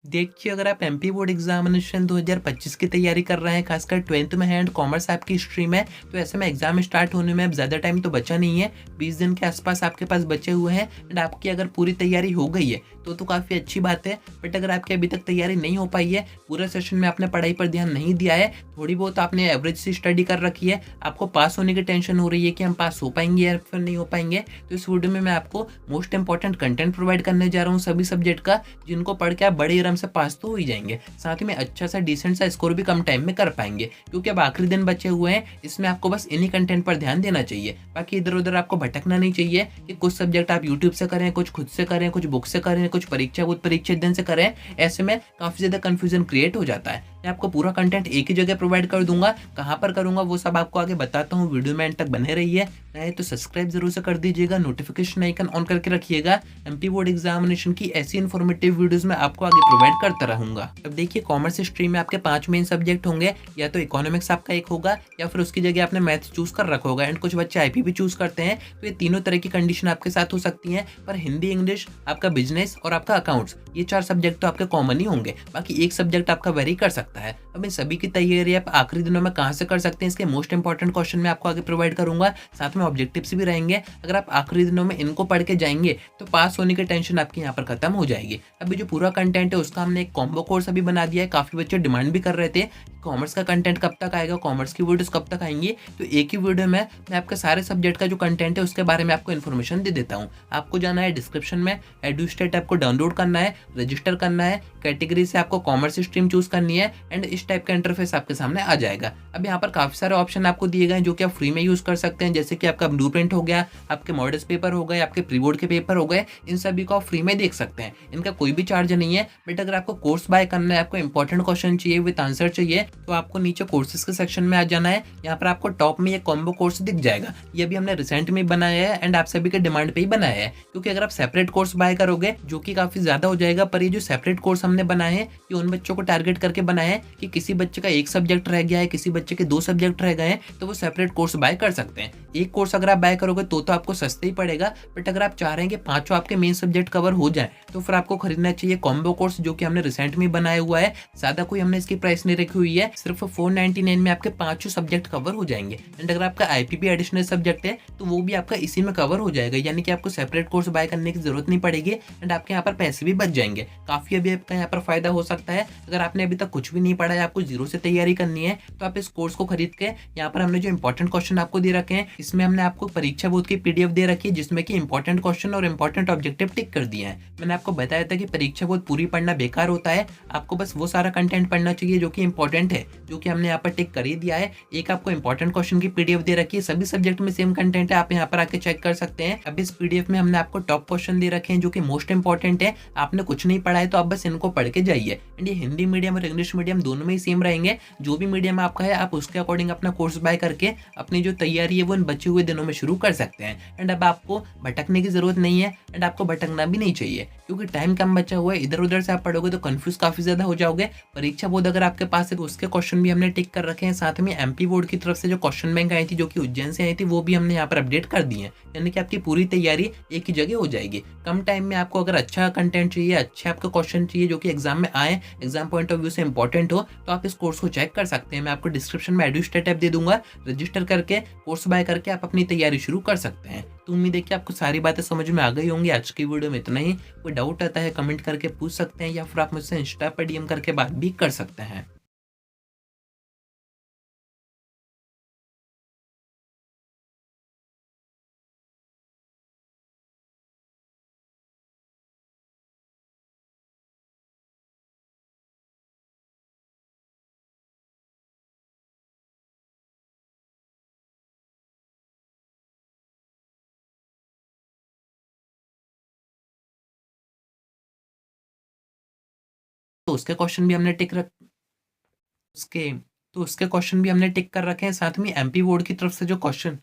देखिए, अगर आप एमपी बोर्ड एग्जामिनेशन 2025 की तैयारी कर रहे हैं, खासकर 12th में है एंड कॉमर्स आपकी स्ट्रीम है, तो ऐसे में एग्जाम स्टार्ट होने में अब ज़्यादा टाइम तो बचा नहीं है। 20 दिन के आसपास आपके पास बचे हुए हैं एंड आपकी अगर पूरी तैयारी हो गई है तो काफ़ी अच्छी बात है। बट अगर आपकी अभी तक तैयारी नहीं हो पाई है, पूरे सेशन में आपने पढ़ाई पर ध्यान नहीं दिया है, थोड़ी बहुत आपने एवरेज सी स्टडी कर रखी है, आपको पास होने की टेंशन हो रही है कि हम पास हो पाएंगे या फिर नहीं हो पाएंगे, तो इस वीडियो में मैं आपको मोस्ट इंपॉर्टेंट कंटेंट प्रोवाइड करने जा रहा हूँ सभी सब्जेक्ट का, जिनको पढ़ के आप बड़े आराम से पास तो हो ही जाएंगे, साथ ही में अच्छा सा डिसेंट सा स्कोर भी कम टाइम में कर पाएंगे, क्योंकि अब आखिरी दिन बचे हुए हैं। इसमें आपको बस इन्हीं कंटेंट पर ध्यान देना चाहिए, बाकी इधर उधर आपको भटकना नहीं चाहिए कि कुछ सब्जेक्ट आप यूट्यूब से करें, कुछ खुद से करें, कुछ बुक से करें, कुछ परीक्षा बुद्ध परीक्षा दिन से करें। ऐसे में काफी ज्यादा कंफ्यूजन क्रिएट हो जाता है। मैं आपको पूरा कंटेंट एक ही जगह प्रोवाइड कर दूंगा, कहाँ पर करूंगा वो सब आपको आगे बताता हूँ। वीडियो में एंड तक बने रहिए, नए तो सब्सक्राइब जरूर से कर दीजिएगा, नोटिफिकेशन आइकन ऑन करके रखिएगा। एमपी बोर्ड एग्जामिनेशन की ऐसी इन्फॉर्मेटिव वीडियोस में आपको आगे प्रोवाइड करता रहूंगा। अब देखिए, कॉमर्स स्ट्रीम में आपके 5 मेन सब्जेक्ट होंगे, या तो इकोनॉमिक्स आपका एक होगा या फिर उसकी जगह आपने मैथ चूज कर रखा होगा, एंड कुछ बच्चे आईपी भी चूज करते हैं, तो ये तीनों तरह की कंडीशन आपके साथ हो सकती है। पर हिंदी, इंग्लिश, आपका बिजनेस और आपका अकाउंट्स, ये 4 सब्जेक्ट तो आपके कॉमन ही होंगे, बाकी एक सब्जेक्ट आपका वेरी कर सकता है। अब इन सभी की तैयारी आप आखिरी दिनों में कहाँ से कर सकते हैं, इसके मोस्ट इंपॉर्टेंट क्वेश्चन मैं आपको आगे प्रोवाइड करूंगा, साथ में ऑब्जेक्टिव्स भी रहेंगे। अगर आप आखिरी दिनों में इनको पढ़ के जाएंगे तो पास होने की टेंशन आपकी यहाँ पर खत्म हो जाएगी। अभी जो पूरा कंटेंट है उसका हमने एक कॉम्बो कोर्स अभी बना दिया है, काफी बच्चे डिमांड भी कर रहे थे कॉमर्स का कंटेंट कब तक आएगा, कॉमर्स की वीडियोस कब तक आएंगी, तो एक ही वीडियो में मैं आपके सारे सब्जेक्ट का जो कंटेंट है उसके बारे में आपको इन्फॉर्मेशन दे देता हूँ। आपको जाना है डिस्क्रिप्शन में, एडुस्टेट ऐप को डाउनलोड करना है, रजिस्टर करना है, कैटेगरी से आपको कॉमर्स स्ट्रीम चूज करनी है, एंड इस टाइप का इंटरफेस आपके सामने आ जाएगा। अब यहाँ पर काफी सारे ऑप्शन आपको दिए गए हैं जो कि आप फ्री में यूज कर सकते हैं, जैसे कि आपका ब्लूप्रिंट हो गया, आपके मॉडल्स पेपर हो गए, आपके प्री बोर्ड के पेपर हो गए, इन सभी को आप फ्री में देख सकते हैं, इनका कोई भी चार्ज नहीं है। बट अगर आपको कोर्स बाय करना है, आपको इंपॉर्टेंट क्वेश्चन चाहिए विद आंसर चाहिए, तो आपको नीचे कोर्सेज के सेक्शन में आ जाना है। यहाँ पर आपको टॉप में ये कॉम्बो कोर्स दिख जाएगा, ये भी हमने रिसेंट में बनाया है एंड आप सभी के डिमांड पे ही बनाया है, क्योंकि अगर आप सेपरेट कोर्स बाय करोगे जो कि काफी ज्यादा हो जाएगा, पर ये जो सेपरेट कोर्स हमने बनाए हैं ये उन बच्चों को टारगेट करके बनाए हैं कि किसी बच्चे का एक सब्जेक्ट रह गया है, किसी बच्चे के 2 सब्जेक्ट रह गए हैं, तो वो सेपरेट कोर्स बाय कर सकते हैं। एक कोर्स अगर आप बाय करोगे तो आपको सस्ते ही पड़ेगा, बट अगर आप चाह रहे हैं कि पांचों आपके मेन सब्जेक्ट कवर हो जाए तो फिर आपको खरीदना चाहिए कॉम्बो कोर्स, जो कि हमने रिसेंट में बनाया हुआ है। ज्यादा कोई हमने इसकी प्राइस नहीं रखी हुई है, सिर्फ 499 में आपके पांचों सब्जेक्ट कवर हो जाएंगे। एंड अगर आपका आईपीपी एडिशनल सब्जेक्ट है तो वो भी आपका इसी में कवर हो जाएगा, यानी कि आपको सेपरेट कोर्स बाय करने की जरूरत नहीं पड़ेगी एंड आपके यहाँ पर पैसे भी बच जाएंगे। काफी अभी आपका यहाँ पर फायदा हो सकता है। अगर आपने अभी तक कुछ भी नहीं पढ़ा है, आपको जीरो से तैयारी करनी है, तो आप इस कोर्स को खरीद के यहाँ पर हमने जो इंपॉर्टेंट क्वेश्चन आपको दे रखे हैं, इसमें हमने आपको परीक्षा बोर्ड की पीडीएफ दे रखी है, जिसमें कि इंपॉर्टेंट क्वेश्चन और इंपॉर्टेंट ऑब्जेक्टिव टिक कर दिए हैं। मैंने आपको बताया था कि परीक्षा बोर्ड पूरी पढ़ना बेकार होता है, आपको बस वो सारा कंटेंट पढ़ना चाहिए जो कि इंपॉर्टेंट है, जो कि हमने यहाँ पर टिक कर ही दिया है। एक आपको इंपॉर्टेंट क्वेश्चन की पीडीएफ दे रखी है, सभी सब्जेक्ट में सेम कंटेंट है, आप यहाँ पर आके चेक कर सकते हैं। अब इस पीडीएफ में हमने आपको टॉप क्वेश्चन दे रखे हैं जो कि मोस्ट इंपॉर्टेंट है। आपने कुछ नहीं पढ़ा है तो आप बस इनको पढ़ के जाइए, एंड ये हिंदी मीडियम और इंग्लिश मीडियम दोनों में ही सेम रहेंगे। जो भी मीडियम आपका है आप उसके अकॉर्डिंग अपना कोर्स बाय करके अपनी जो तैयारी है वो इन बचे हुए दिनों में शुरू कर सकते हैं। एंड अब आपको भटकने की जरूरत नहीं है, एंड आपको भटकना भी नहीं चाहिए, क्योंकि टाइम कम बचा हुआ है। इधर उधर से आप पढ़ोगे तो कंफ्यूज काफी ज्यादा हो जाओगे। परीक्षा बोर्ड अगर आपके पास है तो उसके क्वेश्चन भी हमने टिक कर रखे हैं, साथ में एमपी बोर्ड की तरफ से जो क्वेश्चन बैंक आई थी जो कि उज्जैन से आई थी, वो भी हमने यहाँ पर अपडेट कर दी है, यानी कि आपकी पूरी तैयारी एक ही जगह हो जाएगी। कम टाइम में आपको अगर अच्छा कंटेंट चाहिए, अच्छे आपको क्वेश्चन चाहिए जो कि एग्जाम में आए, एग्जाम पॉइंट ऑफ व्यू से इंपॉर्टेंट हो, तो आप इस कोर्स को चेक कर सकते हैं। मैं आपको डिस्क्रिप्शन में एडुस्टेट ऐप दे दूंगा, रजिस्टर करके कोर्स बाय करके आप अपनी तैयारी शुरू कर सकते हैं। तो उम्मीद है कि आपको सारी बातें समझ में आ गई होंगी। आज की वीडियो में इतना ही। कोई डाउट आता है कमेंट करके पूछ सकते हैं, या फिर आप मुझसे इंस्टा पर डीएम करके बात भी कर सकते हैं। तो उसके क्वेश्चन भी हमने टिक रख उसके तो उसके क्वेश्चन भी हमने टिक कर रखे हैं, साथ में एमपी बोर्ड की तरफ से जो क्वेश्चन